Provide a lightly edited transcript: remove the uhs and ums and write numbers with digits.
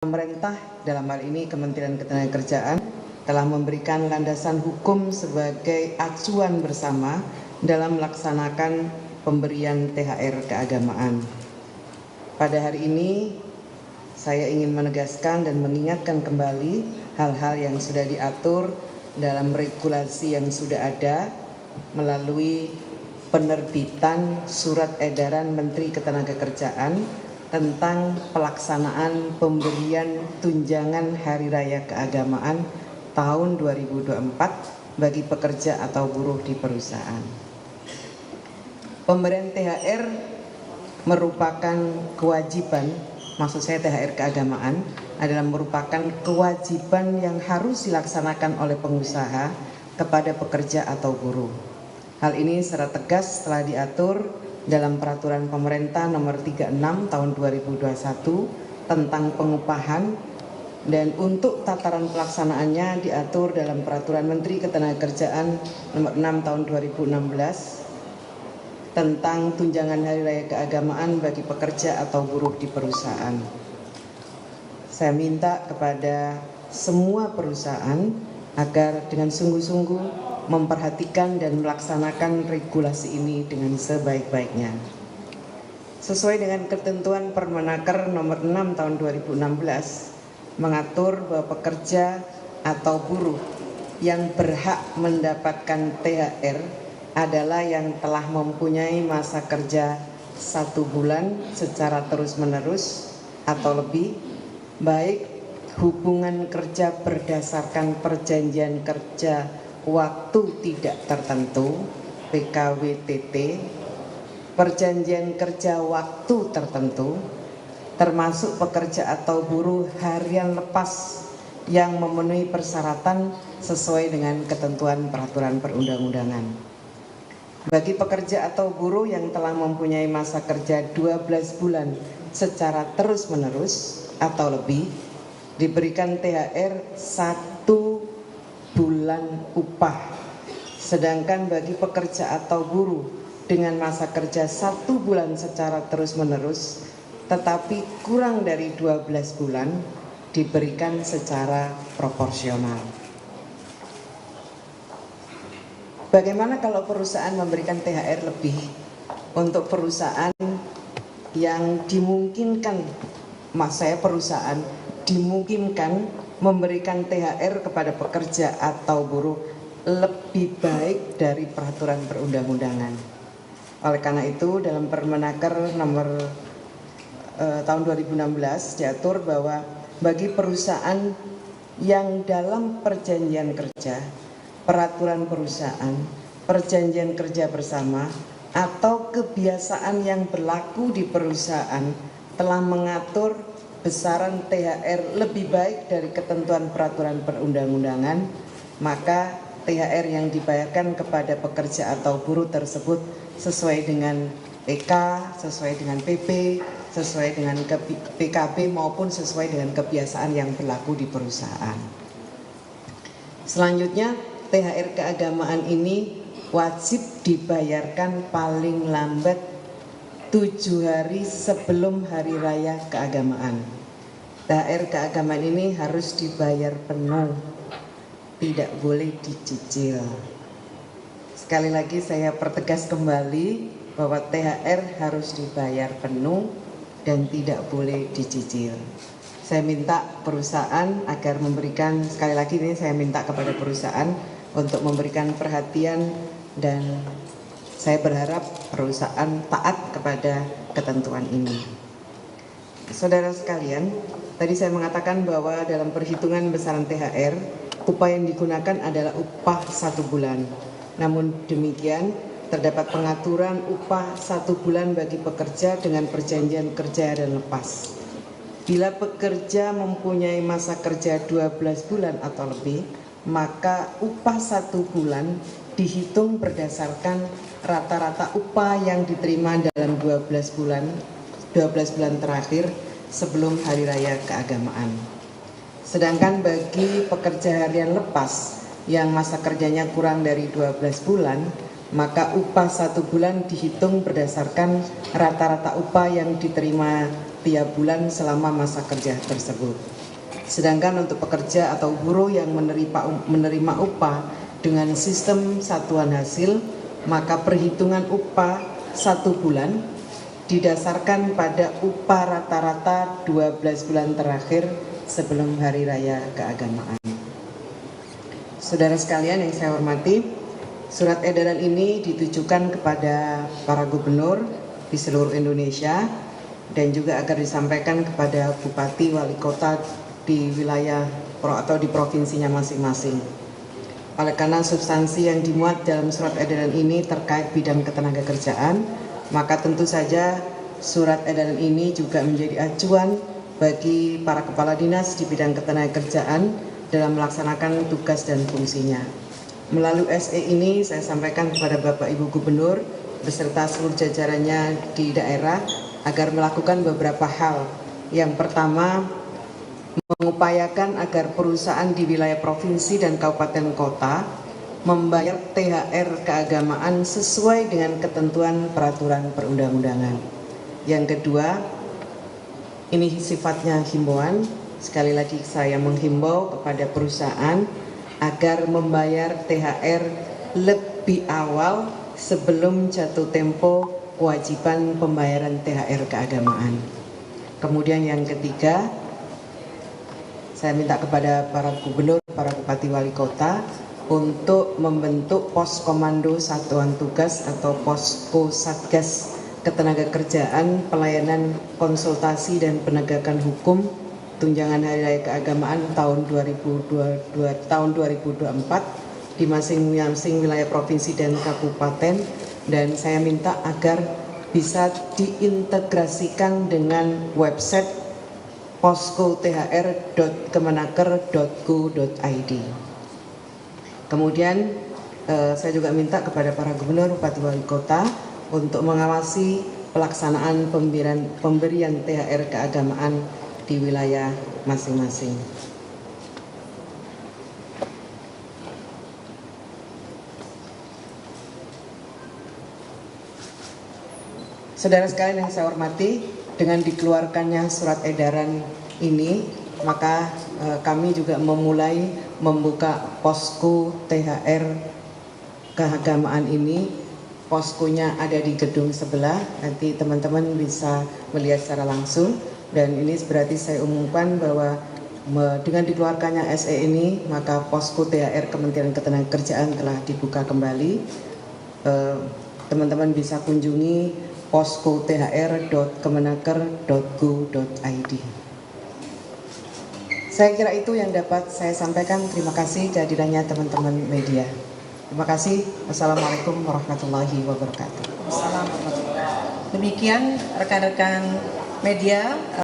Pemerintah, dalam hal ini Kementerian Ketenagakerjaan, telah memberikan landasan hukum sebagai acuan bersama dalam melaksanakan pemberian THR keagamaan. Pada hari ini, saya ingin menegaskan dan mengingatkan kembali hal-hal yang sudah diatur dalam regulasi yang sudah ada melalui penerbitan Surat Edaran Menteri Ketenagakerjaan tentang pelaksanaan pemberian tunjangan Hari Raya Keagamaan tahun 2024 bagi pekerja atau buruh di perusahaan. Pemberian THR merupakan kewajiban, maksud saya THR keagamaan adalah merupakan kewajiban yang harus dilaksanakan oleh pengusaha kepada pekerja atau buruh. Hal ini secara tegas telah diatur dalam Peraturan Pemerintah Nomor 36 Tahun 2021 tentang pengupahan, dan untuk tataran pelaksanaannya diatur dalam Peraturan Menteri Ketenagakerjaan Nomor 6 Tahun 2016 tentang tunjangan Hari Raya Keagamaan bagi pekerja atau buruh di perusahaan. Saya minta kepada semua perusahaan agar dengan sungguh-sungguh memperhatikan dan melaksanakan regulasi ini dengan sebaik-baiknya. Sesuai dengan ketentuan Permenaker Nomor 6 Tahun 2016 mengatur bahwa pekerja atau buruh yang berhak mendapatkan THR adalah yang telah mempunyai masa kerja 1 bulan secara terus-menerus atau lebih, baik hubungan kerja berdasarkan perjanjian kerja waktu tidak tertentu PKWTT, perjanjian kerja waktu tertentu, termasuk pekerja atau buruh harian lepas yang memenuhi persyaratan sesuai dengan ketentuan peraturan perundang-undangan. Bagi pekerja atau buruh yang telah mempunyai masa kerja 12 bulan secara terus-menerus atau lebih, diberikan THR 1 bulan upah. Sedangkan bagi pekerja atau buruh dengan masa kerja 1 bulan secara terus-menerus tetapi kurang dari 12 bulan diberikan secara proporsional. Bagaimana kalau perusahaan memberikan THR lebih? Untuk perusahaan yang dimungkinkan, perusahaan dimungkinkan memberikan THR kepada pekerja atau buruh lebih baik dari peraturan perundang-undangan. Oleh karena itu, dalam Permenaker Nomor tahun 2016 diatur bahwa bagi perusahaan yang dalam perjanjian kerja, peraturan perusahaan, perjanjian kerja bersama, atau kebiasaan yang berlaku di perusahaan telah mengatur besaran THR lebih baik dari ketentuan peraturan perundang-undangan, maka THR yang dibayarkan kepada pekerja atau buruh tersebut sesuai dengan PK, sesuai dengan PP, sesuai dengan PKB maupun sesuai dengan kebiasaan yang berlaku di perusahaan. Selanjutnya, THR keagamaan ini wajib dibayarkan paling lambat 7 hari sebelum Hari Raya Keagamaan. THR keagamaan ini harus dibayar penuh, tidak boleh dicicil. Sekali lagi saya pertegas kembali bahwa THR harus dibayar penuh dan tidak boleh dicicil. Saya minta perusahaan agar memberikan, sekali lagi ini saya minta kepada perusahaan untuk memberikan perhatian, dan saya berharap perusahaan taat kepada ketentuan ini. Saudara sekalian, tadi saya mengatakan bahwa dalam perhitungan besaran THR, upah yang digunakan adalah upah 1 bulan. Namun demikian, terdapat pengaturan upah 1 bulan bagi pekerja dengan perjanjian kerja harian lepas. Bila pekerja mempunyai masa kerja 12 bulan atau lebih, maka upah 1 bulan dihitung berdasarkan rata-rata upah yang diterima dalam 12 bulan terakhir sebelum Hari Raya Keagamaan. Sedangkan bagi pekerja harian lepas yang masa kerjanya kurang dari 12 bulan, maka upah 1 bulan dihitung berdasarkan rata-rata upah yang diterima tiap bulan selama masa kerja tersebut. Sedangkan untuk pekerja atau buruh yang menerima upah dengan sistem satuan hasil, maka perhitungan upah 1 bulan didasarkan pada upah rata-rata 12 bulan terakhir sebelum Hari Raya Keagamaan. Saudara sekalian yang saya hormati, surat edaran ini ditujukan kepada para gubernur di seluruh Indonesia dan juga agar disampaikan kepada bupati wali kota di wilayah atau di provinsinya masing-masing. Oleh karena substansi yang dimuat dalam surat edaran ini terkait bidang ketenagakerjaan, maka tentu saja surat edaran ini juga menjadi acuan bagi para kepala dinas di bidang ketenagakerjaan dalam melaksanakan tugas dan fungsinya. Melalui SE ini saya sampaikan kepada Bapak Ibu Gubernur beserta seluruh jajarannya di daerah agar melakukan beberapa hal. Yang pertama, mengupayakan agar perusahaan di wilayah provinsi dan kabupaten kota membayar THR keagamaan sesuai dengan ketentuan peraturan perundang-undangan. Yang kedua, ini sifatnya himbauan. Sekali lagi saya menghimbau kepada perusahaan agar membayar THR lebih awal sebelum jatuh tempo kewajiban pembayaran THR keagamaan. Kemudian yang ketiga, saya minta kepada para gubernur, para bupati wali kota untuk membentuk pos komando satuan tugas atau posko satgas ketenagakerjaan pelayanan konsultasi dan penegakan hukum tunjangan Hari Raya Keagamaan tahun 2024 di masing-masing wilayah provinsi dan kabupaten, dan saya minta agar bisa diintegrasikan dengan website poskothr.kemenaker.go.id. Kemudian saya juga minta kepada para gubernur, bupati, wali kota untuk mengawasi pelaksanaan pemberian THR keagamaan di wilayah masing-masing. Saudara sekalian yang saya hormati, dengan dikeluarkannya surat edaran ini, maka kami juga memulai membuka posko THR keagamaan ini. Poskonya ada di gedung sebelah, nanti teman-teman bisa melihat secara langsung. Dan ini berarti saya umumkan bahwa dengan dikeluarkannya SE ini, maka posko THR Kementerian Ketenagakerjaan telah dibuka kembali. Teman-teman bisa kunjungi poskothr.kemenaker.go.id. Saya kira itu yang dapat saya sampaikan. Terima kasih kehadirannya teman-teman media. Terima kasih. Wassalamualaikum warahmatullahi wabarakatuh. Demikian rekan-rekan media.